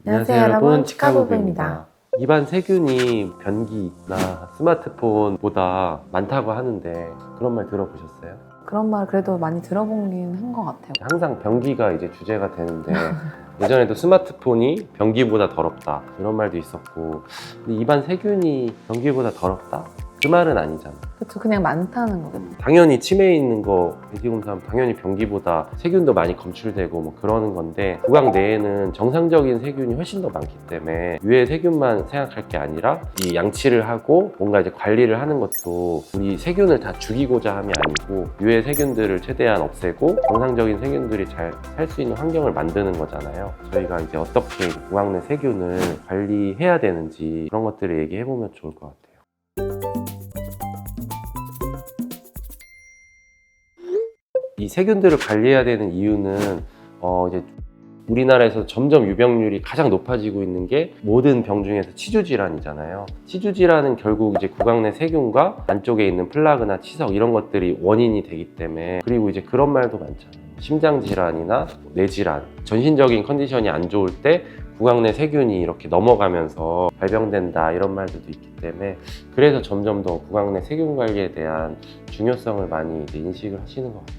안녕하세요 여러분, 치카고부입니다. 입안 세균이 변기나 스마트폰보다 많다고 하는데 그런 말 들어보셨어요? 그런 말 그래도 많이 들어보긴 한 것 같아요. 항상 변기가 이제 주제가 되는데 예전에도 스마트폰이 변기보다 더럽다 이런 말도 있었고, 근데 입안 세균이 변기보다 더럽다? 그 말은 아니잖아. 그렇죠. 그냥 많다는 거거든요. 당연히 치매에 있는 거 대기검사하면 당연히 변기보다 세균도 많이 검출되고 뭐 그러는 건데, 구강 내에는 정상적인 세균이 훨씬 더 많기 때문에 유해 세균만 생각할 게 아니라 이 양치를 하고 뭔가 이제 관리를 하는 것도 우리 세균을 다 죽이고자 함이 아니고 유해 세균들을 최대한 없애고 정상적인 세균들이 잘 살 수 있는 환경을 만드는 거잖아요. 저희가 이제 어떻게 구강 내 세균을 관리해야 되는지 그런 것들을 얘기해 보면 좋을 것 같아요. 이 세균들을 관리해야 되는 이유는 이제 우리나라에서 점점 유병률이 가장 높아지고 있는 게 모든 병 중에서 치주질환이잖아요. 치주질환은 결국 이제 구강 내 세균과 안쪽에 있는 플라그나 치석 이런 것들이 원인이 되기 때문에, 그리고 이제 그런 말도 많잖아요. 심장질환이나 뇌질환, 전신적인 컨디션이 안 좋을 때 구강 내 세균이 이렇게 넘어가면서 발병된다 이런 말들도 있기 때문에, 그래서 점점 더 구강 내 세균 관리에 대한 중요성을 많이 이제 인식을 하시는 것 같아요.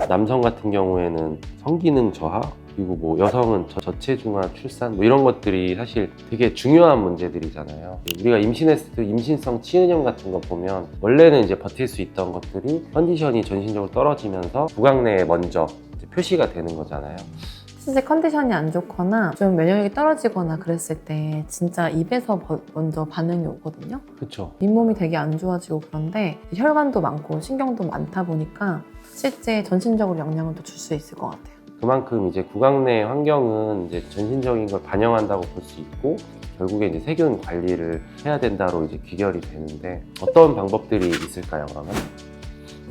남성 같은 경우에는 성기능 저하, 그리고 뭐 여성은 저체중아 출산 뭐 이런 것들이 사실 되게 중요한 문제들이잖아요. 우리가 임신했을 때 임신성 치은염 같은 거 보면 원래는 이제 버틸 수 있던 것들이 컨디션이 전신적으로 떨어지면서 구강 내에 먼저 이제 표시가 되는 거잖아요. 실제 컨디션이 안 좋거나 좀 면역력이 떨어지거나 그랬을 때 진짜 입에서 먼저 반응이 오거든요. 그렇죠. 잇몸이 되게 안 좋아지고, 그런데 혈관도 많고 신경도 많다 보니까 실제 전신적으로 영향을 또 줄 수 있을 것 같아요. 그만큼 이제 구강 내 환경은 이제 전신적인 걸 반영한다고 볼 수 있고, 결국에 이제 세균 관리를 해야 된다로 이제 귀결이 되는데, 어떤 방법들이 있을까요, 그러면?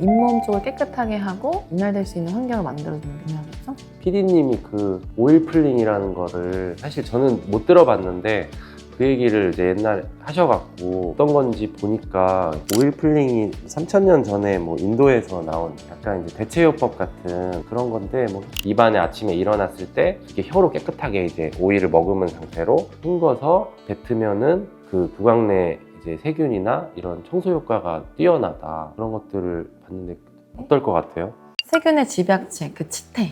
잇몸 쪽을 깨끗하게 하고 윤활될 수 있는 환경을 만들어주는 게 중요하겠죠? PD님이 그 오일 풀링이라는 거를 사실 저는 못 들어봤는데 그 얘기를 이제 옛날에 하셔갖고 어떤 건지 보니까, 오일 풀링이 3000년 전에 뭐 인도에서 나온 약간 이제 대체요법 같은 그런 건데, 뭐 입안에 아침에 일어났을 때 이렇게 혀로 깨끗하게 이제 오일을 머금은 상태로 헹궈서 뱉으면은 그 구강 내 이제 세균이나 이런 청소 효과가 뛰어나다, 그런 것들을 봤는데 어떨 것 같아요? 세균의 집약체, 그 치태,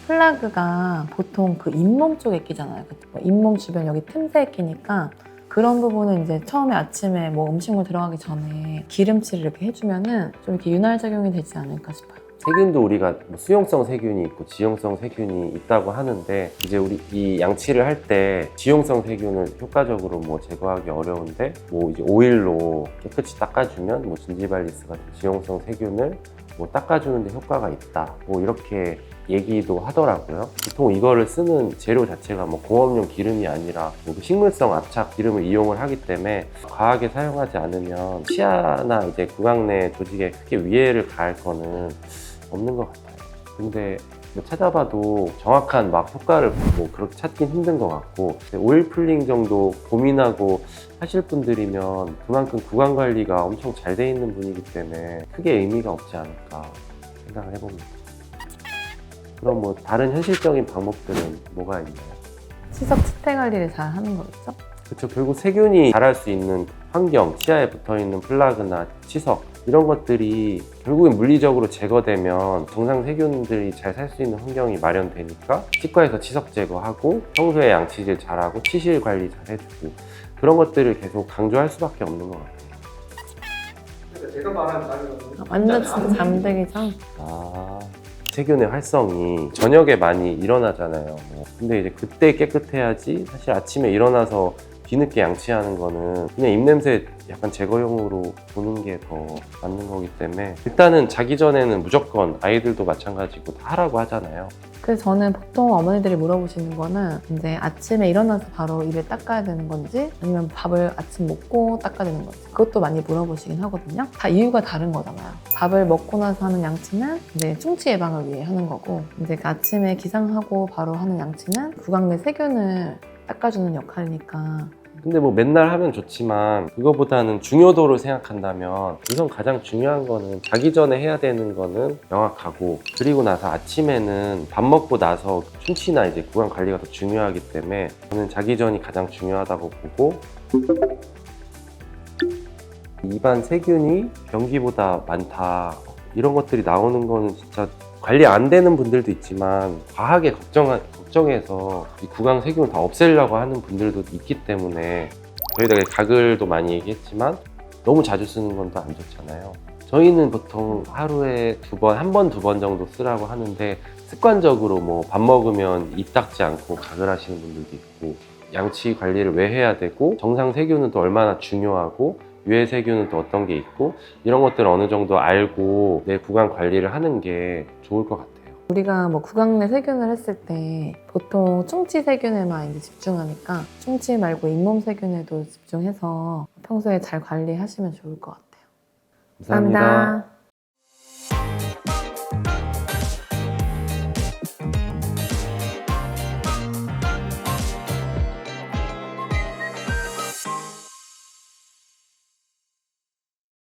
플라그가 보통 그 잇몸 쪽에 끼잖아요. 잇몸 주변 여기 틈새에 끼니까 그런 부분은 이제 처음에 아침에 뭐 음식물 들어가기 전에 기름칠을 이렇게 해주면은 좀 이렇게 윤활작용이 되지 않을까 싶어요. 세균도 우리가 뭐 수용성 세균이 있고 지용성 세균이 있다고 하는데, 이제 우리 이 양치를 할 때 지용성 세균을 효과적으로 뭐 제거하기 어려운데, 뭐 이제 오일로 깨끗이 닦아주면 뭐 진지발리스 같은 지용성 세균을 뭐 닦아주는데 효과가 있다, 뭐 이렇게 얘기도 하더라고요. 보통 이거를 쓰는 재료 자체가 뭐 공업용 기름이 아니라 뭐 식물성 압착 기름을 이용을 하기 때문에 과하게 사용하지 않으면 치아나 이제 구강 내 조직에 크게 위해를 가할 거는 없는 것 같아요. 근데 뭐 찾아봐도 정확한 막 효과를 뭐 그렇게 찾긴 힘든 것 같고, 오일 풀링 정도 고민하고 하실 분들이면 그만큼 구강 관리가 엄청 잘 돼 있는 분이기 때문에 크게 의미가 없지 않을까 생각을 해봅니다. 그럼 뭐 다른 현실적인 방법들은 뭐가 있나요? 치석 치태 관리를 잘 하는 거겠죠? 그렇죠. 결국 세균이 자랄 수 있는 환경, 치아에 붙어있는 플라그나 치석 이런 것들이 결국엔 물리적으로 제거되면 정상 세균들이 잘 살 수 있는 환경이 마련되니까 치과에서 치석 제거하고 평소에 양치질 잘하고 치실 관리 잘 해주고, 그런 것들을 계속 강조할 수밖에 없는 것 같아요. 제가 말한 자료는 완전 진짜 잠들기죠? 세균의 활성이 저녁에 많이 일어나잖아요. 근데 이제 그때 깨끗해야지, 사실 아침에 일어나서 뒤늦게 양치하는 거는 그냥 입냄새 약간 제거용으로 보는 게 더 맞는 거기 때문에, 일단은 자기 전에는 무조건 아이들도 마찬가지고 다 하라고 하잖아요. 그래서 저는 보통 어머니들이 물어보시는 거는 이제 아침에 일어나서 바로 입을 닦아야 되는 건지 아니면 밥을 아침 먹고 닦아야 되는 건지, 그것도 많이 물어보시긴 하거든요. 다 이유가 다른 거잖아요. 밥을 먹고 나서 하는 양치는 이제 충치 예방을 위해 하는 거고, 이제 아침에 기상하고 바로 하는 양치는 구강 내 세균을 닦아주는 역할이니까 근데 뭐 맨날 하면 좋지만 그거보다는 중요도를 생각한다면 우선 가장 중요한 거는 자기 전에 해야 되는 거는 명확하고, 그리고 나서 아침에는 밥 먹고 나서 충치나 이제 구강 관리가 더 중요하기 때문에 저는 자기 전이 가장 중요하다고 보고, 입안 세균이 변기보다 많다 이런 것들이 나오는 거는 진짜 관리 안 되는 분들도 있지만 과하게 걱정해서 이 구강 세균을 다 없애려고 하는 분들도 있기 때문에, 저희가 가글도 많이 얘기했지만 너무 자주 쓰는 건 또 안 좋잖아요. 저희는 보통 하루에 한 번, 두 번 정도 쓰라고 하는데 습관적으로 뭐 밥 먹으면 입 닦지 않고 가글 하시는 분들도 있고, 양치 관리를 왜 해야 되고 정상 세균은 또 얼마나 중요하고 유해 세균은 또 어떤 게 있고, 이런 것들을 어느 정도 알고 내 구강 관리를 하는 게 좋을 것 같아요. 우리가 뭐 구강 내 세균을 했을 때 보통 충치 세균에만 이제 집중하니까 충치 말고 잇몸 세균에도 집중해서 평소에 잘 관리하시면 좋을 것 같아요. 감사합니다.